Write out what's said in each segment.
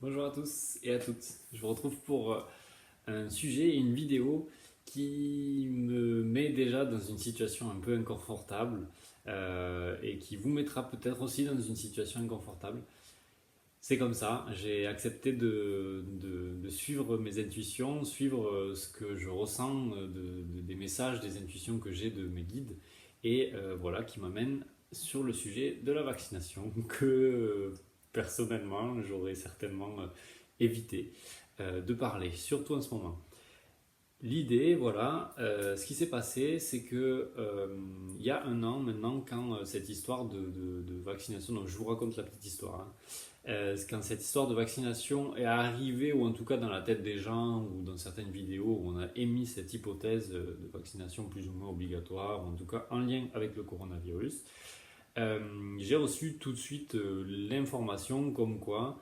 Bonjour à tous et à toutes. Je vous retrouve pour un sujet et une vidéo qui me met déjà dans une situation un peu inconfortable et qui vous mettra peut-être aussi dans une situation inconfortable. C'est comme ça, j'ai accepté de suivre mes intuitions, suivre ce que je ressens des messages, des intuitions que j'ai de mes guides et voilà qui m'amène sur le sujet de la vaccination que personnellement j'aurais certainement évité de parler, surtout en ce moment. L'idée, voilà, ce qui s'est passé, c'est que il y a un an maintenant, quand cette histoire de vaccination, donc je vous raconte la petite histoire, hein. Quand cette histoire de vaccination est arrivée, ou en tout cas dans la tête des gens, ou dans certaines vidéos où on a émis cette hypothèse de vaccination plus ou moins obligatoire, ou en tout cas en lien avec le coronavirus, euh, j'ai reçu tout de suite l'information comme quoi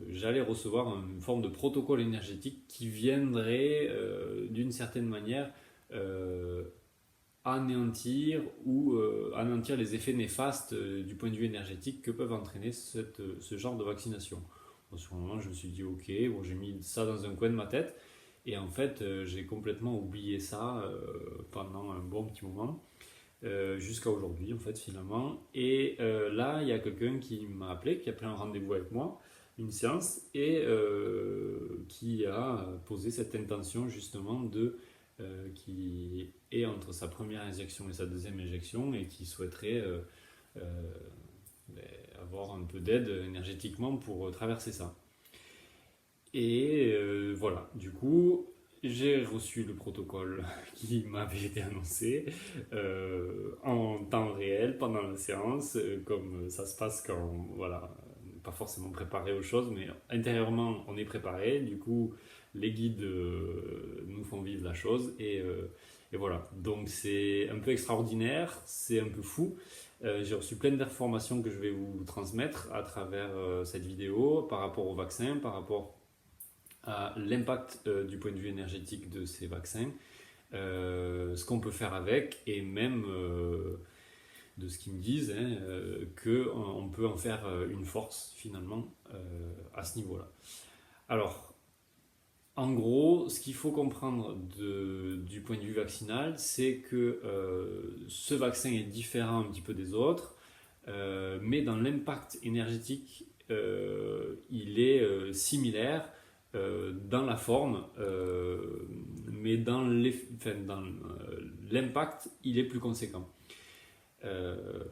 j'allais recevoir une forme de protocole énergétique qui viendrait d'une certaine manière euh, anéantir ou anéantir les effets néfastes du point de vue énergétique que peuvent entraîner ce genre de vaccination. Bon, sur le moment, je me suis dit ok, bon, j'ai mis ça dans un coin de ma tête et en fait, j'ai complètement oublié ça pendant un bon petit moment jusqu'à aujourd'hui en fait finalement. Et là, il y a quelqu'un qui m'a appelé, qui a pris un rendez-vous avec moi, une séance, et qui a posé cette intention justement qui est entre sa première injection et sa deuxième injection et qui souhaiterait euh, ben, avoir un peu d'aide énergétiquement pour traverser ça. Et voilà, du coup, j'ai reçu le protocole qui m'avait été annoncé en temps réel pendant la séance, comme ça se passe quand, voilà, on n'est pas forcément préparé aux choses, mais intérieurement on est préparé. Du coup, les guides nous font vivre la chose et voilà. Donc c'est un peu extraordinaire, c'est un peu fou. J'ai reçu plein d'informations que je vais vous transmettre à travers cette vidéo par rapport au vaccin, par rapport à l'impact du point de vue énergétique de ces vaccins, ce qu'on peut faire avec et même de ce qu'ils me disent, hein, qu'on peut en faire une force finalement à ce niveau-là. Alors, en gros, ce qu'il faut comprendre du point de vue vaccinal, c'est que ce vaccin est différent un petit peu des autres, mais dans l'impact énergétique, il est similaire dans la forme, mais enfin, dans l'impact, il est plus conséquent. Euh,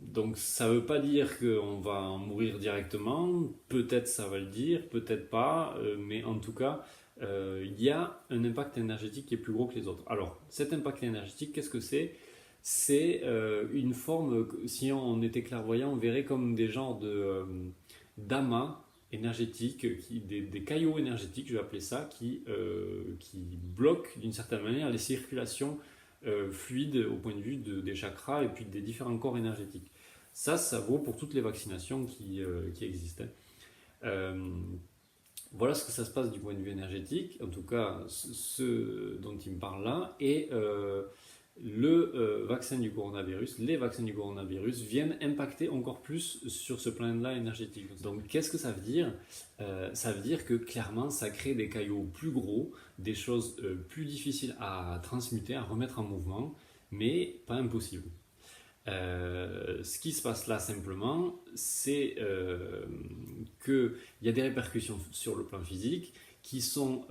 donc ça ne veut pas dire qu'on va en mourir directement, peut-être ça va le dire, peut-être pas, mais en tout cas, il y a un impact énergétique qui est plus gros que les autres. Alors, cet impact énergétique, qu'est-ce que c'est? C'est une forme, si on était clairvoyant, on verrait comme des genres d'amas énergétiques, des caillots énergétiques, je vais appeler ça, qui bloquent d'une certaine manière les circulations fluides au point de vue des chakras et puis des différents corps énergétiques. Ça vaut pour toutes les vaccinations qui existent, hein. Euh, voilà ce que ça se passe du point de vue énergétique, en tout cas ce dont il me parle là, et vaccin du coronavirus, les vaccins du coronavirus viennent impacter encore plus sur ce plan-là énergétique. Donc qu'est-ce que ça veut dire? Ça veut dire que clairement ça crée des caillots plus gros, des choses plus difficiles à transmuter, à remettre en mouvement, mais pas impossible. Ce qui se passe là simplement, c'est qu'il y a des répercussions sur le plan physique qui sont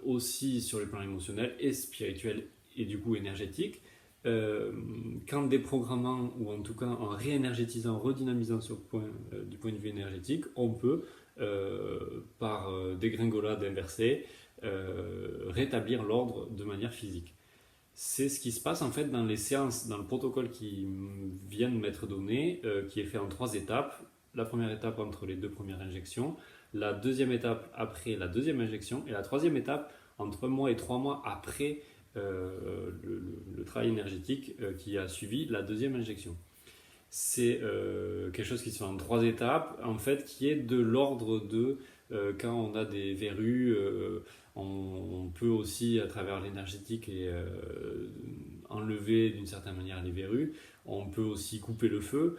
aussi sur le plan émotionnel et spirituel et du coup énergétique. Qu'en déprogrammant ou en tout cas en réénergétisant, redynamisant du point de vue énergétique, on peut, par dégringolade inversée, rétablir l'ordre de manière physique. C'est ce qui se passe en fait dans les séances, dans le protocole qui vient de m'être donné, qui est fait en trois étapes. La première étape entre les deux premières injections, la deuxième étape après la deuxième injection, et la troisième étape entre 1 mois et 3 mois après le travail énergétique qui a suivi la deuxième injection. C'est quelque chose qui se fait en trois étapes, en fait, qui est de l'ordre de quand on a des verrues On peut aussi, à travers l'énergétique, enlever d'une certaine manière les verrues. On peut aussi couper le feu.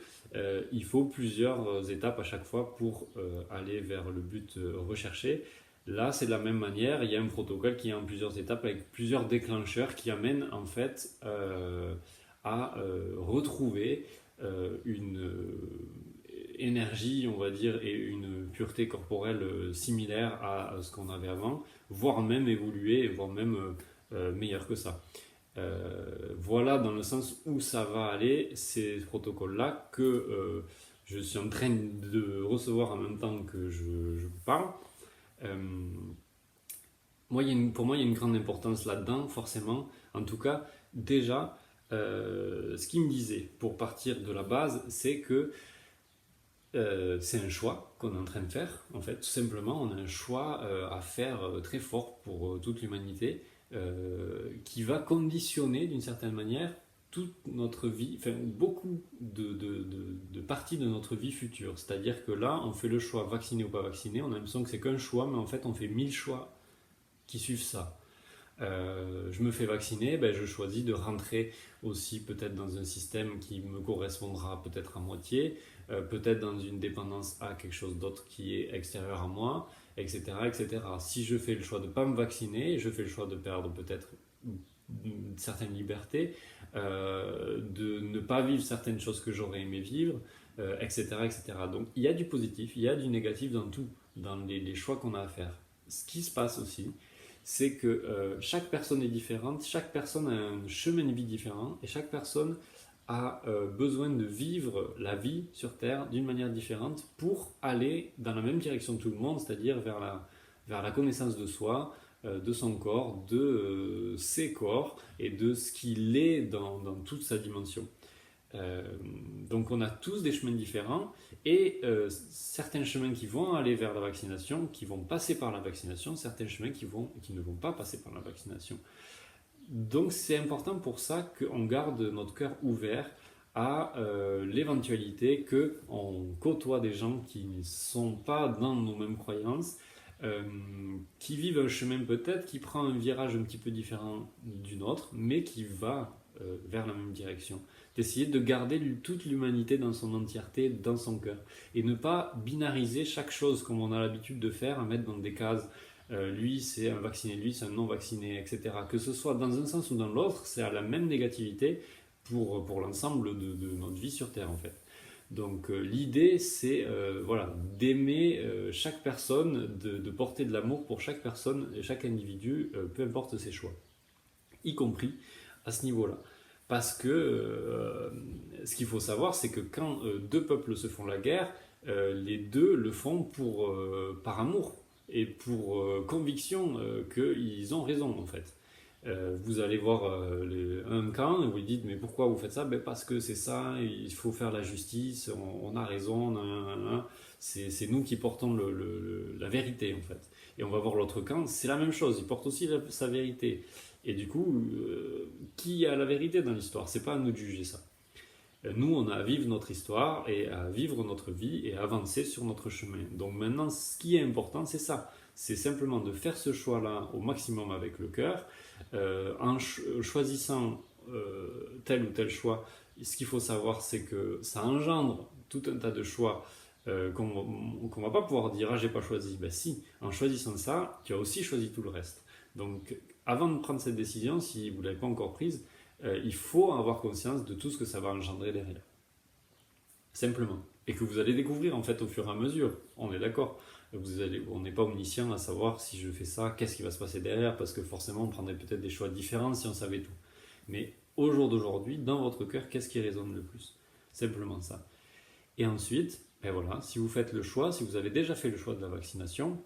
Il faut plusieurs étapes à chaque fois pour aller vers le but recherché. Là, c'est de la même manière. Il y a un protocole qui est en plusieurs étapes avec plusieurs déclencheurs qui amènent en fait à retrouver une énergie, on va dire, et une pureté corporelle similaire à ce qu'on avait avant, voire même évoluer, voire même meilleur que ça. Voilà dans le sens où ça va aller, ces protocoles-là que je suis en train de recevoir en même temps que je vous parle. Euh, pour moi, il y a une grande importance là-dedans, forcément. En tout cas, déjà, ce qu'il me disait pour partir de la base, c'est que c'est un choix qu'on est en train de faire. En fait, tout simplement, on a un choix à faire très fort pour toute l'humanité qui va conditionner d'une certaine manière toute notre vie, enfin beaucoup de parties de notre vie future. C'est-à-dire que là, on fait le choix vacciné ou pas vacciné, on a l'impression que c'est qu'un choix, mais en fait, on fait 1000 choix qui suivent ça. Je me fais vacciner, ben, je choisis de rentrer aussi peut-être dans un système qui me correspondra peut-être à moitié, peut-être dans une dépendance à quelque chose d'autre qui est extérieur à moi, etc., etc. Si je fais le choix de ne pas me vacciner, je fais le choix de perdre peut-être une certaine liberté, de ne pas vivre certaines choses que j'aurais aimé vivre, etc., etc. Donc il y a du positif, il y a du négatif dans tout, dans les choix qu'on a à faire. Ce qui se passe aussi, c'est que chaque personne est différente, chaque personne a un chemin de vie différent et chaque personne a besoin de vivre la vie sur Terre d'une manière différente pour aller dans la même direction que tout le monde, c'est-à-dire vers la connaissance de soi, de son corps, de ses corps et de ce qu'il est dans toute sa dimension. Donc on a tous des chemins différents et certains chemins qui vont aller vers la vaccination, qui vont passer par la vaccination, certains chemins qui ne vont pas passer par la vaccination. Donc c'est important pour ça qu'on garde notre cœur ouvert à l'éventualité qu'on côtoie des gens qui ne sont pas dans nos mêmes croyances, qui vivent un chemin peut-être qui prend un virage un petit peu différent du nôtre, mais qui va vers la même direction. D'essayer de garder toute l'humanité dans son entièreté, dans son cœur. Et ne pas binariser chaque chose comme on a l'habitude de faire, à mettre dans des cases. Lui, c'est un vacciné, lui, c'est un non-vacciné, etc. Que ce soit dans un sens ou dans l'autre, c'est à la même négativité pour l'ensemble de notre vie sur Terre, en fait. Donc l'idée, c'est voilà, d'aimer chaque personne, de porter de l'amour pour chaque personne et chaque individu, peu importe ses choix, y compris à ce niveau-là. Parce que ce qu'il faut savoir, c'est que quand deux peuples se font la guerre, les deux le font par amour et pour conviction qu'ils ont raison en fait. Vous allez voir un camp et vous lui dites mais pourquoi vous faites ça? Ben parce que c'est ça, il faut faire la justice, on a raison, c'est nous qui portons la vérité en fait. Et on va voir l'autre camp, c'est la même chose, il porte aussi sa vérité. Et du coup, qui a la vérité dans l'histoire? C'est pas à nous de juger ça. Nous, on a à vivre notre histoire et à vivre notre vie et à avancer sur notre chemin. Donc maintenant, ce qui est important, c'est ça. C'est simplement de faire ce choix-là au maximum avec le cœur, en choisissant tel ou tel choix. Ce qu'il faut savoir, c'est que ça engendre tout un tas de choix qu'on va pas pouvoir dire ah j'ai pas choisi. Ben si, en choisissant ça, tu as aussi choisi tout le reste. Donc avant de prendre cette décision, si vous ne l'avez pas encore prise, il faut avoir conscience de tout ce que ça va engendrer derrière. Simplement. Et que vous allez découvrir en fait au fur et à mesure. On est d'accord. On n'est pas omniscient à savoir si je fais ça, qu'est-ce qui va se passer derrière, parce que forcément on prendrait peut-être des choix différents si on savait tout. Mais au jour d'aujourd'hui, dans votre cœur, qu'est-ce qui résonne le plus? Simplement ça. Et ensuite, ben voilà, si vous faites le choix, si vous avez déjà fait le choix de la vaccination,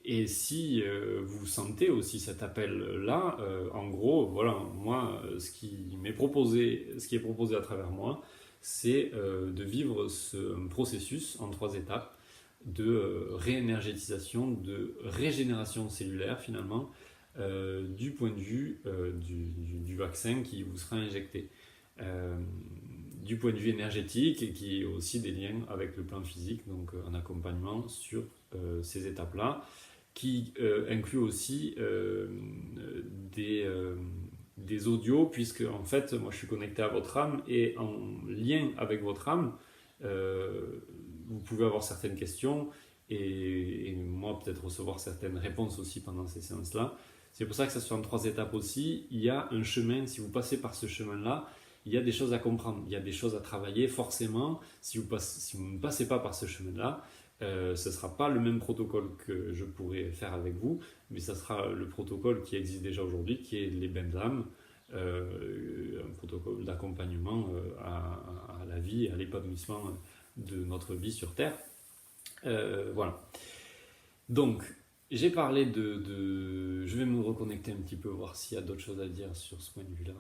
et si vous sentez aussi cet appel-là, en gros, voilà, moi, ce qui est proposé à travers moi, c'est de vivre ce processus en 3 étapes de réénergétisation, de régénération cellulaire finalement, du point de vue du vaccin qui vous sera injecté. Du point de vue énergétique et qui a aussi des liens avec le plan physique, donc un accompagnement sur ces étapes-là. qui inclut aussi des audios, puisque en fait, moi je suis connecté à votre âme et en lien avec votre âme, vous pouvez avoir certaines questions et moi peut-être recevoir certaines réponses aussi pendant ces séances-là. C'est pour ça que ça se fait en 3 étapes aussi. Il y a un chemin, si vous passez par ce chemin-là, il y a des choses à comprendre, il y a des choses à travailler forcément. Si vous ne passez pas par ce chemin-là, ce ne sera pas le même protocole que je pourrais faire avec vous, mais ça sera le protocole qui existe déjà aujourd'hui, qui est les bains d'âme, un protocole d'accompagnement à la vie, à l'épanouissement de notre vie sur Terre. Voilà. Donc, j'ai parlé Je vais me reconnecter un petit peu, voir s'il y a d'autres choses à dire sur ce point de vue-là.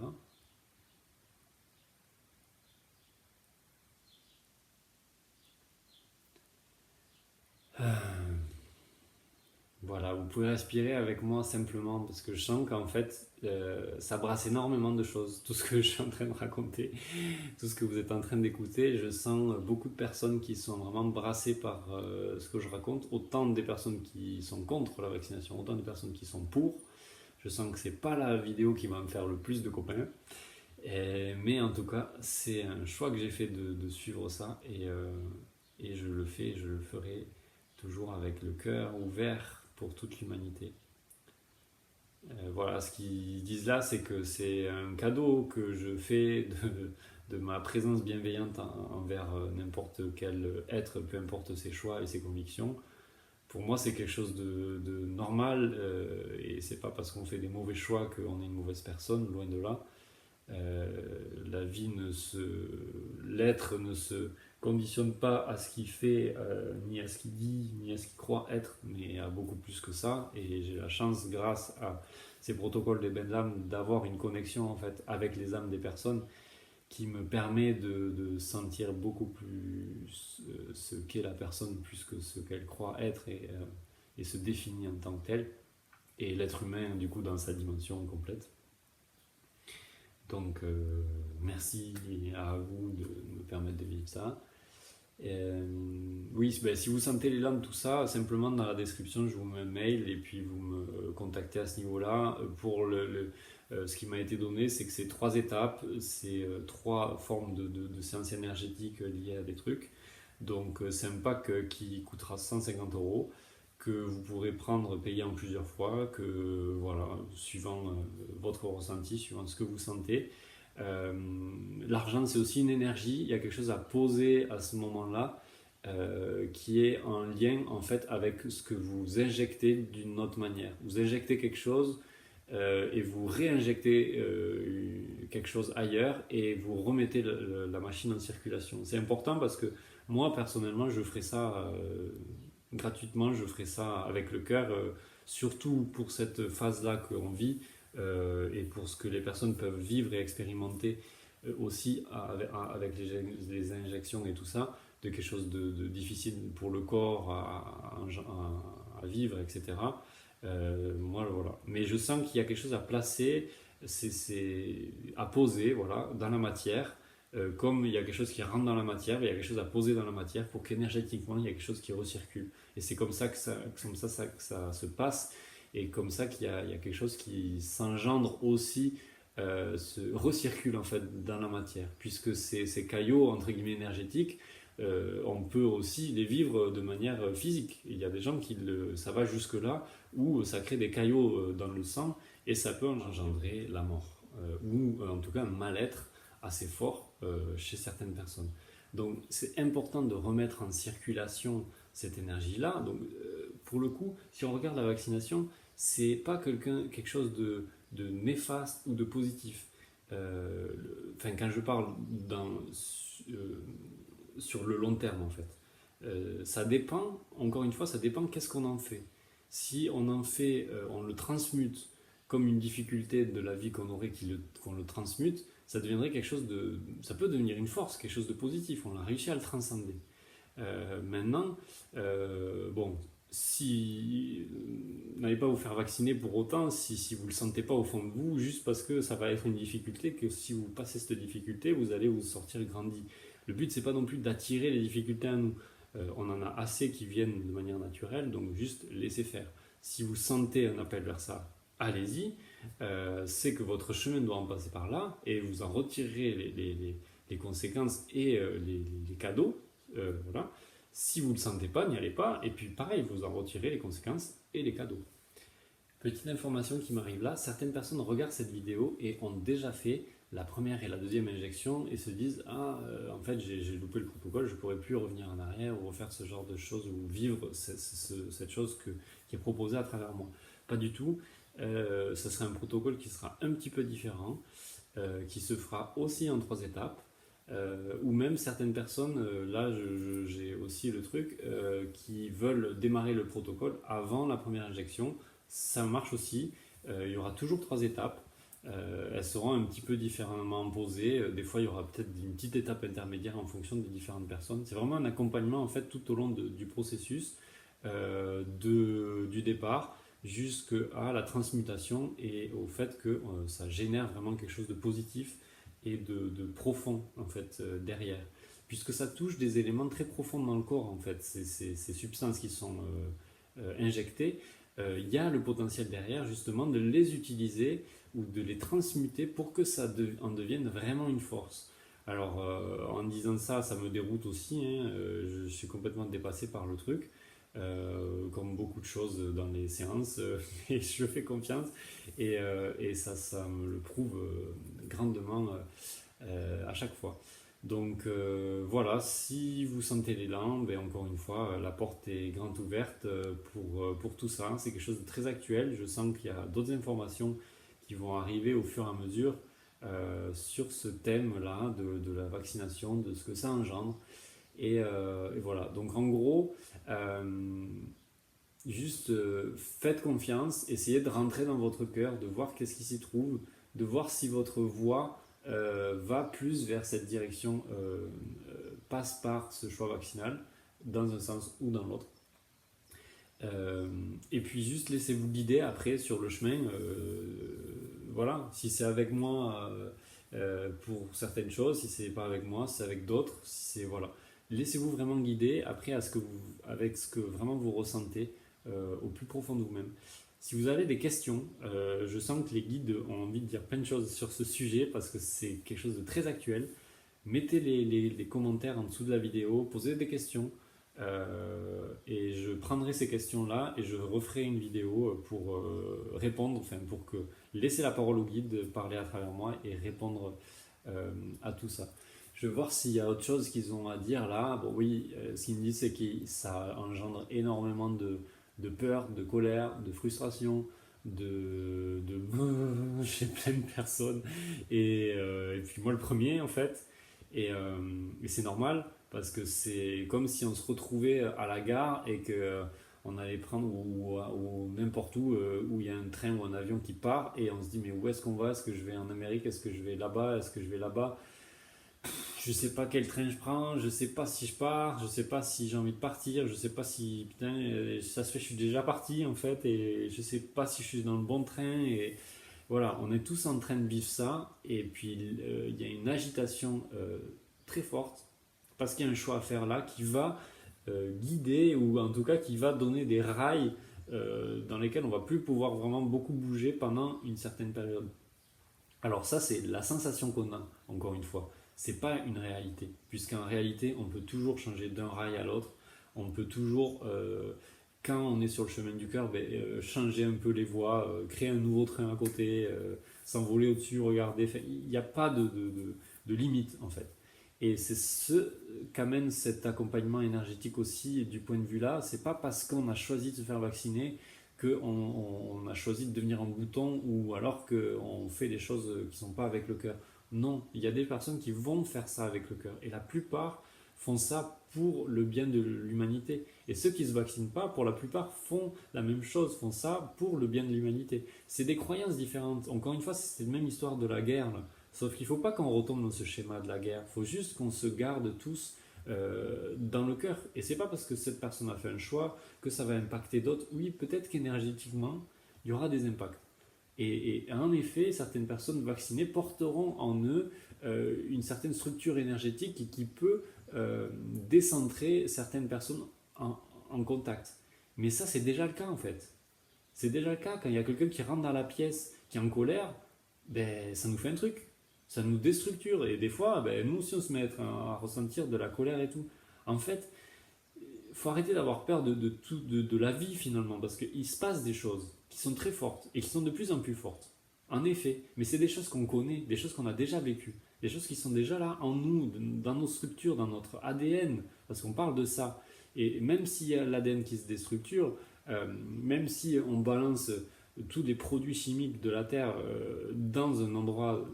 Voilà, vous pouvez respirer avec moi simplement parce que je sens qu'en fait, ça brasse énormément de choses. Tout ce que je suis en train de raconter, tout ce que vous êtes en train d'écouter, je sens beaucoup de personnes qui sont vraiment brassées par ce que je raconte. Autant des personnes qui sont contre la vaccination, autant des personnes qui sont pour. Je sens que c'est pas la vidéo qui va me faire le plus de copains. Mais en tout cas, c'est un choix que j'ai fait de suivre ça et je le fais, je le ferai toujours avec le cœur ouvert pour toute l'humanité. Voilà, ce qu'ils disent là, c'est que c'est un cadeau que je fais de ma présence bienveillante envers n'importe quel être, peu importe ses choix et ses convictions. Pour moi, c'est quelque chose de normal et c'est pas parce qu'on fait des mauvais choix qu'on est une mauvaise personne, loin de là. La vie l'être ne se conditionne pas à ce qu'il fait, ni à ce qu'il dit, ni à ce qu'il croit être, mais à beaucoup plus que ça. Et j'ai la chance, grâce à ces protocoles des bains d'âme, d'avoir une connexion en fait avec les âmes des personnes qui me permet de sentir beaucoup plus ce qu'est la personne plus que ce qu'elle croit être et se définit en tant que telle. Et l'être humain, du coup, dans sa dimension complète. Donc, merci à vous de me permettre de vivre ça. Oui, ben, si vous sentez l'élan de tout ça, simplement dans la description, je vous mets un mail et puis vous me contactez à ce niveau-là. Pour ce qui m'a été donné, c'est que c'est 3 étapes, c'est 3 formes de séances énergétiques liées à des trucs. Donc, c'est un pack qui coûtera 150 €, que vous pourrez prendre, payer en plusieurs fois, que voilà, suivant votre ressenti, suivant ce que vous sentez. L'argent, c'est aussi une énergie, il y a quelque chose à poser à ce moment-là qui est en lien en fait avec ce que vous injectez d'une autre manière. Vous injectez quelque chose et vous réinjectez quelque chose ailleurs et vous remettez la machine en circulation. C'est important parce que moi personnellement je ferai ça gratuitement, je ferai ça avec le cœur, surtout pour cette phase-là qu'on vit. Et pour ce que les personnes peuvent vivre et expérimenter aussi avec les injections et tout ça, de quelque chose de difficile pour le corps à vivre, etc. Moi, voilà. Mais je sens qu'il y a quelque chose à placer, à poser voilà, dans la matière. Comme il y a quelque chose qui rentre dans la matière, il y a quelque chose à poser dans la matière pour qu'énergétiquement il y a quelque chose qui recircule. Et c'est comme ça que ça se passe. Et comme ça qu'il y a quelque chose qui s'engendre aussi, se recircule en fait dans la matière. Puisque ces caillots, entre guillemets, énergétiques, on peut aussi les vivre de manière physique. Il y a des gens ça va jusque-là, où ça crée des caillots dans le sang, et ça peut engendrer la mort. Ou en tout cas un mal-être assez fort chez certaines personnes. Donc c'est important de remettre en circulation cette énergie-là. Donc pour le coup, si on regarde la vaccination, c'est pas quelque chose de néfaste ou de positif. Quand je parle sur le long terme en fait. Ça dépend, encore une fois, ça dépend qu'est-ce qu'on en fait. Si on en fait, on le transmute comme une difficulté de la vie qu'on aurait, qu'on le transmute, ça deviendrait quelque chose ça peut devenir une force, quelque chose de positif. On a réussi à le transcender. Maintenant, bon, si n'allez pas vous faire vacciner pour autant, si vous ne le sentez pas au fond de vous, juste parce que ça va être une difficulté, que si vous passez cette difficulté, vous allez vous sortir grandi. Le but, c'est pas non plus d'attirer les difficultés à nous. On en a assez qui viennent de manière naturelle, donc juste laisser faire. Si vous sentez un appel vers ça, allez-y. C'est que votre chemin doit en passer par là et vous en retirerez les conséquences et les cadeaux. Voilà. Si vous ne le sentez pas, n'y allez pas. Et puis pareil, vous en retirez les conséquences et les cadeaux. Petite information qui m'arrive là, certaines personnes regardent cette vidéo et ont déjà fait la première et la deuxième injection et se disent ah en fait j'ai loupé le protocole, je ne pourrais plus revenir en arrière ou refaire ce genre de choses ou vivre cette chose qui est proposée à travers moi. Pas du tout. Ce sera un protocole qui sera un petit peu différent, qui se fera aussi en 3 étapes. Ou même certaines personnes, là j'ai aussi le truc, qui veulent démarrer le protocole avant la première injection. Ça marche aussi. Il y aura toujours 3 étapes. Elles seront un petit peu différemment posées. Des fois, il y aura peut-être une petite étape intermédiaire en fonction des différentes personnes. C'est vraiment un accompagnement en fait tout au long du processus, du départ jusqu'à la transmutation et au fait que ça génère vraiment quelque chose de positif et de profond en fait derrière. Puisque ça touche des éléments très profonds dans le corps en fait, ces substances qui sont injectées, il y a le potentiel derrière justement de les utiliser ou de les transmuter pour que ça en devienne vraiment une force. Alors en disant ça, ça me déroute aussi, hein, je suis complètement dépassé par le truc, comme beaucoup de choses dans les séances, mais je fais confiance et ça me le prouve grandement à chaque fois. Donc voilà, si vous sentez l'élan, ben encore une fois, la porte est grande ouverte pour tout ça. C'est quelque chose de très actuel. Je sens qu'il y a d'autres informations qui vont arriver au fur et à mesure sur ce thème-là de la vaccination, de ce que ça engendre. Et voilà, donc en gros, juste faites confiance, essayez de rentrer dans votre cœur, de voir qu'est-ce qui s'y trouve, de voir si votre voix va plus vers cette direction, passe par ce choix vaccinal, dans un sens ou dans l'autre. Et puis juste laissez-vous guider après sur le chemin. Voilà, si c'est avec moi pour certaines choses, si c'est pas avec moi, si c'est avec d'autres, si c'est voilà. Laissez-vous vraiment guider après avec ce que vraiment vous ressentez au plus profond de vous-même. Si vous avez des questions, je sens que les guides ont envie de dire plein de choses sur ce sujet parce que c'est quelque chose de très actuel. Mettez les commentaires en dessous de la vidéo, posez des questions et je prendrai ces questions-là et je referai une vidéo pour répondre, enfin pour que laisser la parole au guide, parler à travers moi et répondre à tout ça. Je vais voir s'il y a autre chose qu'ils ont à dire là. Bon oui, ce qu'ils me disent c'est que ça engendre énormément de peur, de colère, de frustration, chez plein de personnes. Et puis moi le premier en fait. Et c'est normal parce que c'est comme si on se retrouvait à la gare et que on allait prendre ou n'importe où il y a un train ou un avion qui part et on se dit mais où est-ce qu'on va? Est-ce que je vais en Amérique? Est-ce que je vais là-bas? Est-ce que je vais là-bas? Je sais pas quel train je prends, je sais pas si je pars, je sais pas si j'ai envie de partir, je sais pas si putain ça se fait je suis déjà parti en fait et je sais pas si je suis dans le bon train et voilà, on est tous en train de vivre ça et puis il y a une agitation très forte parce qu'il y a un choix à faire là qui va guider ou en tout cas qui va donner des rails dans lesquels on va plus pouvoir vraiment beaucoup bouger pendant une certaine période. Alors ça c'est la sensation qu'on a encore une fois. C'est pas une réalité, puisqu'en réalité, on peut toujours changer d'un rail à l'autre. On peut toujours, quand on est sur le chemin du cœur, changer un peu les voies, créer un nouveau train à côté, s'envoler au-dessus, regarder. Enfin, il n'y a pas de limite, en fait. Et c'est ce qu'amène cet accompagnement énergétique aussi, du point de vue là. C'est pas parce qu'on a choisi de se faire vacciner qu'on a choisi de devenir un bouton ou alors qu'on fait des choses qui ne sont pas avec le cœur. Non, il y a des personnes qui vont faire ça avec le cœur et la plupart font ça pour le bien de l'humanité. Et ceux qui ne se vaccinent pas, pour la plupart, font la même chose, font ça pour le bien de l'humanité. C'est des croyances différentes. Encore une fois, c'est la même histoire de la guerre, là. Sauf qu'il ne faut pas qu'on retombe dans ce schéma de la guerre. Il faut juste qu'on se garde tous dans le cœur. Et c'est pas parce que cette personne a fait un choix que ça va impacter d'autres. Oui, peut-être qu'énergétiquement, il y aura des impacts. Et en effet, certaines personnes vaccinées porteront en eux une certaine structure énergétique qui peut décentrer certaines personnes en contact. Mais ça, c'est déjà le cas en fait. C'est déjà le cas quand il y a quelqu'un qui rentre dans la pièce, qui est en colère, ben, ça nous fait un truc. Ça nous déstructure. Et des fois, ben, nous aussi, on se met à ressentir de la colère et tout. En fait, il faut arrêter d'avoir peur de la vie finalement, parce qu'il se passe des choses qui sont très fortes et qui sont de plus en plus fortes. En effet, mais c'est des choses qu'on connaît, des choses qu'on a déjà vécues, des choses qui sont déjà là en nous, dans nos structures, dans notre ADN, parce qu'on parle de ça. Et même s'il y a l'ADN qui se déstructure, même si on balance tous les produits chimiques de la Terre dans un endroit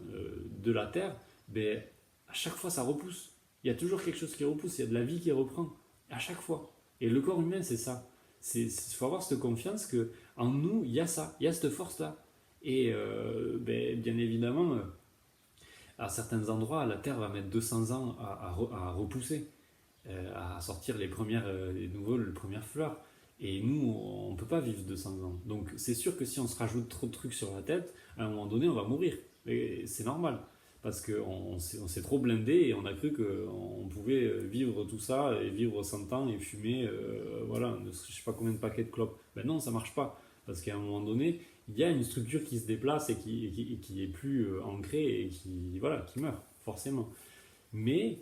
de la Terre, ben, à chaque fois ça repousse. Il y a toujours quelque chose qui repousse, il y a de la vie qui reprend, à chaque fois. Et le corps humain, c'est ça. Il faut avoir cette confiance que en nous, il y a ça, il y a cette force-là. Et ben, bien évidemment, à certains endroits, la Terre va mettre 200 ans à repousser, à sortir les premières fleurs. Et nous, on ne peut pas vivre 200 ans. Donc c'est sûr que si on se rajoute trop de trucs sur la tête, à un moment donné, on va mourir. Et c'est normal. Parce qu'on s'est trop blindé et on a cru qu'on pouvait vivre tout ça et vivre 100 ans et fumer, voilà, je ne sais pas combien de paquets de clopes. Ben non, ça ne marche pas. Parce qu'à un moment donné, il y a une structure qui se déplace et qui est plus ancrée et voilà, qui meurt, forcément. Mais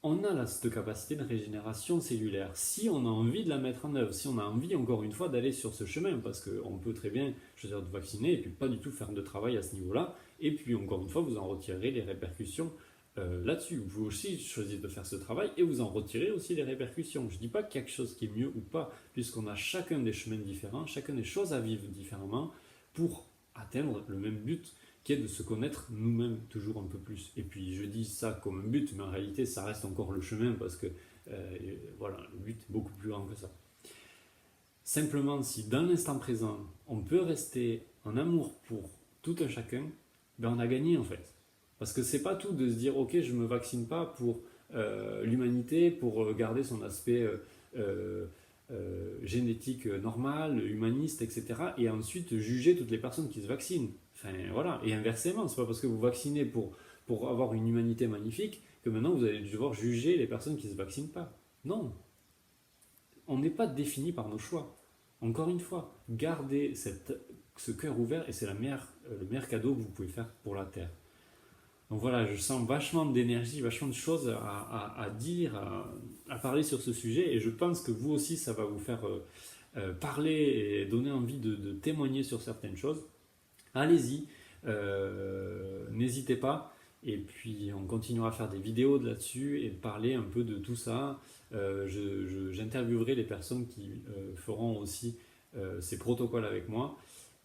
on a là cette capacité de régénération cellulaire. Si on a envie de la mettre en œuvre, si on a envie encore une fois d'aller sur ce chemin, parce qu'on peut très bien choisir de vacciner et puis pas du tout faire de travail à ce niveau-là, et puis encore une fois vous en retirerez les répercussions là-dessus. Vous pouvez aussi choisir de faire ce travail et vous en retirez aussi les répercussions. Je ne dis pas qu'il y a quelque chose qui est mieux ou pas, puisqu'on a chacun des chemins différents, chacun des choses à vivre différemment pour atteindre le même but qui est de se connaître nous-mêmes toujours un peu plus. Et puis je dis ça comme un but, mais en réalité ça reste encore le chemin parce que voilà, le but est beaucoup plus grand que ça. Simplement, si dans l'instant présent, on peut rester en amour pour tout un chacun, ben on a gagné en fait. Parce que c'est pas tout de se dire ok, je me vaccine pas pour l'humanité, pour garder son aspect génétique normale, humaniste, etc. Et ensuite juger toutes les personnes qui se vaccinent. Enfin voilà, et inversement, c'est pas parce que vous vaccinez pour avoir une humanité magnifique que maintenant vous allez devoir juger les personnes qui ne se vaccinent pas. Non, on n'est pas défini par nos choix. Encore une fois, gardez ce cœur ouvert et c'est le meilleur cadeau que vous pouvez faire pour la Terre. Donc voilà, je sens vachement d'énergie, vachement de choses à dire, à parler sur ce sujet et je pense que vous aussi ça va vous faire parler et donner envie de témoigner sur certaines choses. Allez-y, n'hésitez pas. Et puis on continuera à faire des vidéos là-dessus et de parler un peu de tout ça. J'interviewerai les personnes qui feront aussi ces protocoles avec moi.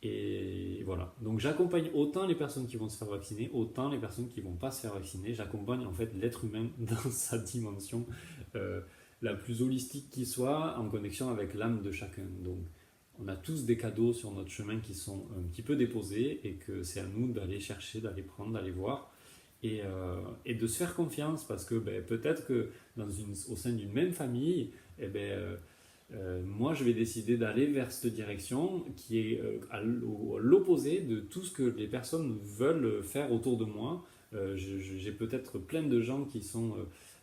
Et voilà. Donc j'accompagne autant les personnes qui vont se faire vacciner, autant les personnes qui ne vont pas se faire vacciner. J'accompagne en fait l'être humain dans sa dimension la plus holistique qui soit, en connexion avec l'âme de chacun. Donc on a tous des cadeaux sur notre chemin qui sont un petit peu déposés et que c'est à nous d'aller chercher, d'aller prendre, d'aller voir et de se faire confiance parce que ben, peut-être que au sein d'une même famille, eh ben, moi je vais décider d'aller vers cette direction qui est à l'opposé de tout ce que les personnes veulent faire autour de moi. J'ai peut-être plein de gens qui sont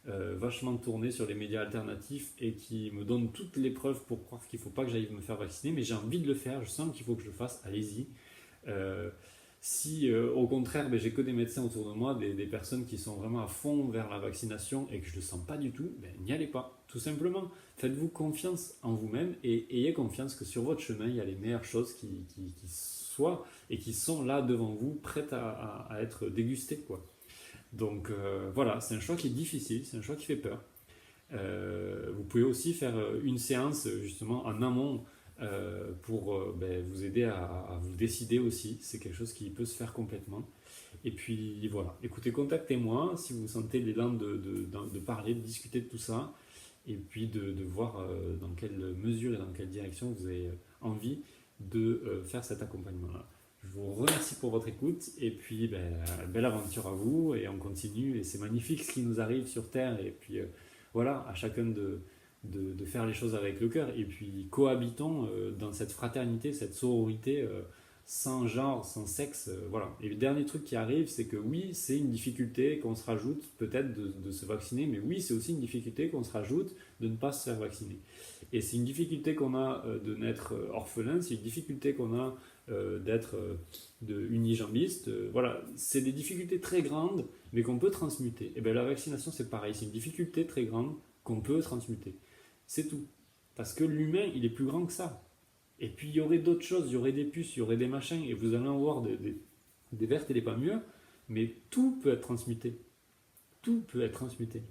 vachement tournés sur les médias alternatifs et qui me donnent toutes les preuves pour croire qu'il ne faut pas que j'aille me faire vacciner, mais j'ai envie de le faire, je sens qu'il faut que je le fasse, allez-y. Si au contraire ben, j'ai que des médecins autour de moi, des personnes qui sont vraiment à fond vers la vaccination et que je ne le sens pas du tout, ben, n'y allez pas, tout simplement. Faites-vous confiance en vous-même et ayez confiance que sur votre chemin, il y a les meilleures choses qui soient et qui sont là devant vous, prêtes à être dégustées, quoi. Donc voilà, c'est un choix qui est difficile, c'est un choix qui fait peur. Vous pouvez aussi faire une séance justement en amont pour ben, vous aider à vous décider aussi. C'est quelque chose qui peut se faire complètement. Et puis voilà, écoutez, contactez-moi si vous sentez l'élan de parler, de discuter de tout ça. Et puis de voir dans quelle mesure et dans quelle direction vous avez envie de faire cet accompagnement-là. Je vous remercie pour votre écoute et puis ben, belle aventure à vous et on continue et c'est magnifique ce qui nous arrive sur Terre et puis voilà, à chacun de faire les choses avec le cœur et puis cohabitons dans cette fraternité, cette sororité sans genre, sans sexe, voilà. Et le dernier truc qui arrive, c'est que oui, c'est une difficulté qu'on se rajoute peut-être de se vacciner, mais oui, c'est aussi une difficulté qu'on se rajoute de ne pas se faire vacciner. Et c'est une difficulté qu'on a de naître orphelin, c'est une difficulté qu'on a d'être unijambiste. Voilà, c'est des difficultés très grandes, mais qu'on peut transmuter. Et bien la vaccination, c'est pareil, c'est une difficulté très grande qu'on peut transmuter. C'est tout. Parce que l'humain, il est plus grand que ça. Et puis il y aurait d'autres choses, il y aurait des puces, il y aurait des machins, et vous allez en voir des vertes et des pas mûres, mais tout peut être transmuté. Tout peut être transmuté.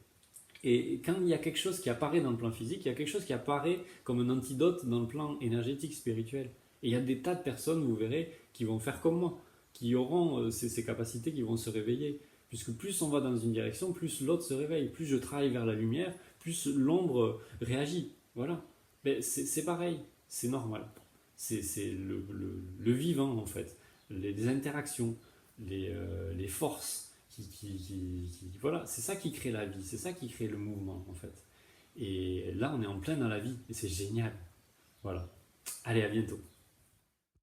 Et quand il y a quelque chose qui apparaît dans le plan physique, il y a quelque chose qui apparaît comme un antidote dans le plan énergétique, spirituel. Et il y a des tas de personnes, vous verrez, qui vont faire comme moi, qui auront ces capacités, qui vont se réveiller. Puisque plus on va dans une direction, plus l'autre se réveille. Plus je travaille vers la lumière, plus l'ombre réagit. Voilà. Mais c'est pareil, c'est normal. C'est le vivant, en fait. Les interactions, les forces. Voilà, c'est ça qui crée la vie, c'est ça qui crée le mouvement, en fait. Et là, on est en plein dans la vie, et c'est génial. Voilà. Allez, à bientôt.